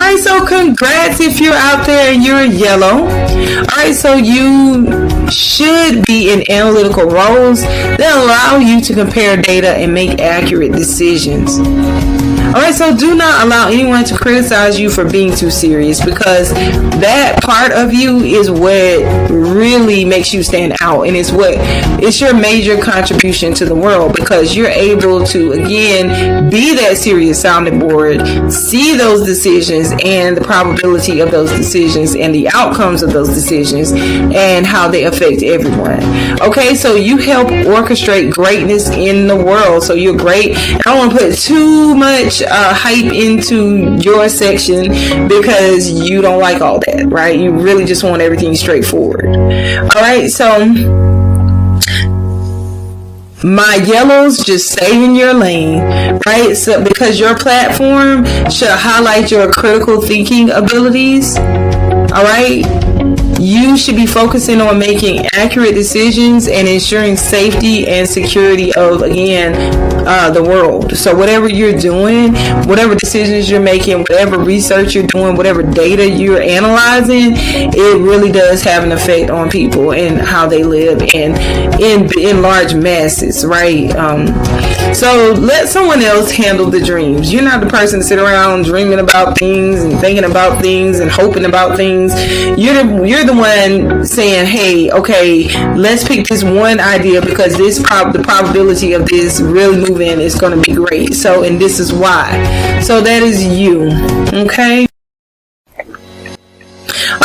right, so congrats if you're out there and you're yellow. All right, so you should be in analytical roles that allow you to compare data and make accurate decisions. Alright, so do not allow anyone to criticize you for being too serious, because that part of you is what really makes you stand out, and it's your major contribution to the world, because you're able to, again, be that serious sounding board, see those decisions and the probability of those decisions and the outcomes of those decisions and how they affect everyone. Okay, so you help orchestrate greatness in the world. So you're great. I don't want to put too much hype into your section, because you don't like all that, right? You really just want everything straightforward. All right, so my yellows, just stay in your lane, right? So because your platform should highlight your critical thinking abilities. All right, you should be focusing on making accurate decisions and ensuring safety and security of, again, the world. So whatever you're doing, whatever decisions you're making, whatever research you're doing, whatever data you're analyzing, it really does have an effect on people and how they live, and in large masses, right? So let someone else handle the dreams. You're not the person to sit around dreaming about things and thinking about things and hoping about things. You're the one saying, hey, okay, let's pick this one idea, because the probability of this really moving is going to be great. So, and this is why. So that is you. Okay.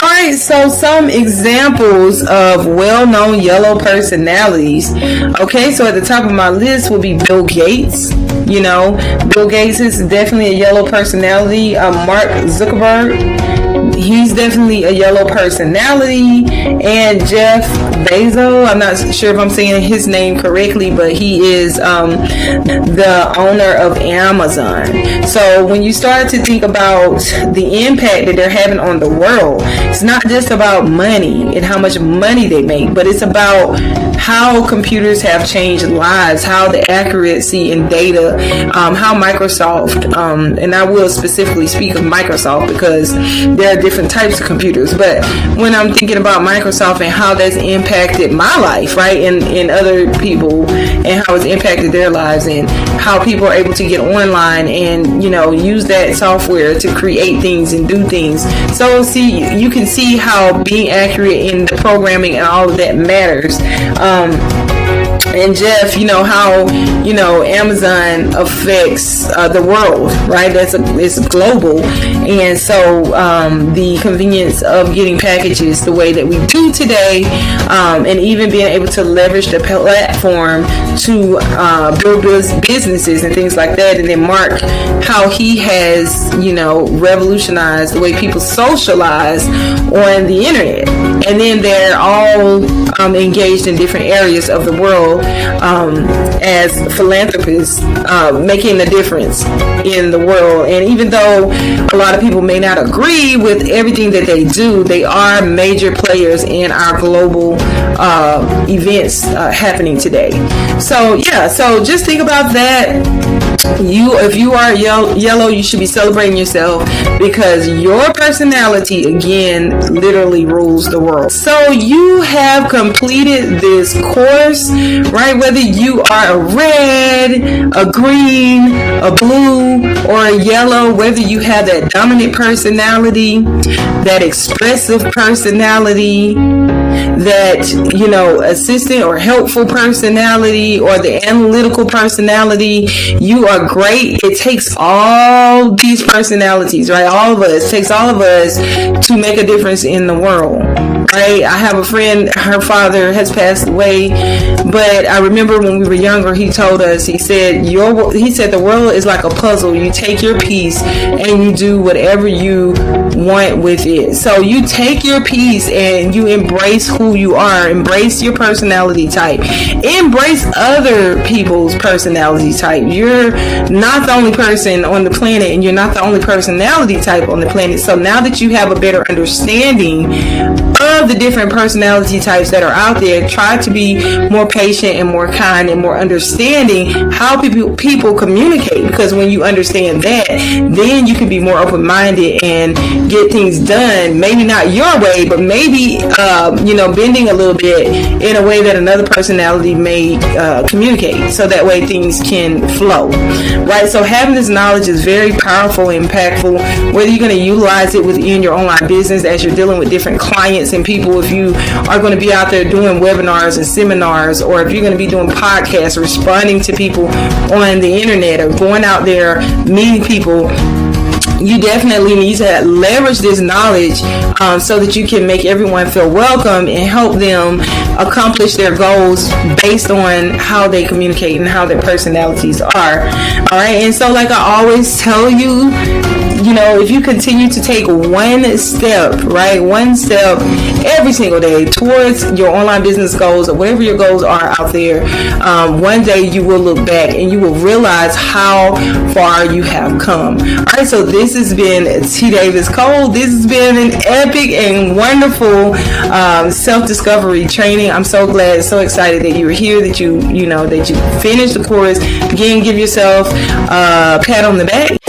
Alright, so some examples of well-known yellow personalities. Okay, so at the top of my list will be Bill Gates. You know, Bill Gates is definitely a yellow personality. Mark Zuckerberg, he's definitely a yellow personality. And Jeff Bezos, I'm not sure if I'm saying his name correctly, but he is the owner of Amazon. So when you start to think about the impact that they're having on the world, it's not just about money and how much money they make, but it's about how computers have changed lives, how the accuracy in data, how Microsoft, and I will specifically speak of Microsoft because there are different types of computers, but when I'm thinking about Microsoft and how that's impacted my life, right, and other people, and how it's impacted their lives, and how people are able to get online and, you know, use that software to create things and do things. So see, you can see how being accurate in the programming and all of that matters. And Jeff, you know, how, you know, Amazon affects the world, right? It's global. And so the convenience of getting packages the way that we do today, and even being able to leverage the platform to build businesses and things like that. And then Mark, how he has, you know, revolutionized the way people socialize on the internet. And then they're all engaged in different areas of the world as philanthropists, making a difference in the world. And even though a lot of people may not agree with everything that they do, they are major players in our global events happening today. So yeah, so just think about that. If you are yellow, you should be celebrating yourself, because your personality, again, literally rules the world. So you have completed this course, right? Whether you are a red, a green, a blue, or a yellow, whether you have that dominant personality, that expressive personality, that, you know, assistant or helpful personality, or the analytical personality, you are great. It takes all these personalities, right? All of us, takes all of us to make a difference in the world, right? I have a friend, her father has passed away, but I remember when we were younger, he told us, he said the world is like a puzzle. You take your piece and you do whatever you want with it. So you take your piece and you embrace embrace who you are, embrace your personality type, embrace other people's personality type. You're not the only person on the planet, and you're not the only personality type on the planet. So now that you have a better understanding of the different personality types that are out there, try to be more patient and more kind and more understanding how people communicate, because when you understand that, then you can be more open-minded and get things done, maybe not your way, but maybe bending a little bit in a way that another personality may communicate, so that way things can flow, right? So having this knowledge is very powerful and impactful, whether you're going to utilize it within your online business as you're dealing with different clients and people, if you are going to be out there doing webinars and seminars, or if you're going to be doing podcasts, responding to people on the internet, or going out there meeting people. You definitely need to leverage this knowledge so that you can make everyone feel welcome and help them accomplish their goals based on how they communicate and how their personalities are. All right. And so, like I always tell you, if you continue to take one step every single day towards your online business goals, or whatever your goals are out there, one day you will look back and you will realize how far you have come. All right, so this has been T. Davis Cole. This has been an epic and wonderful self-discovery training. I'm so glad, so excited that you were here, that you finished the course. Again, give yourself a pat on the back.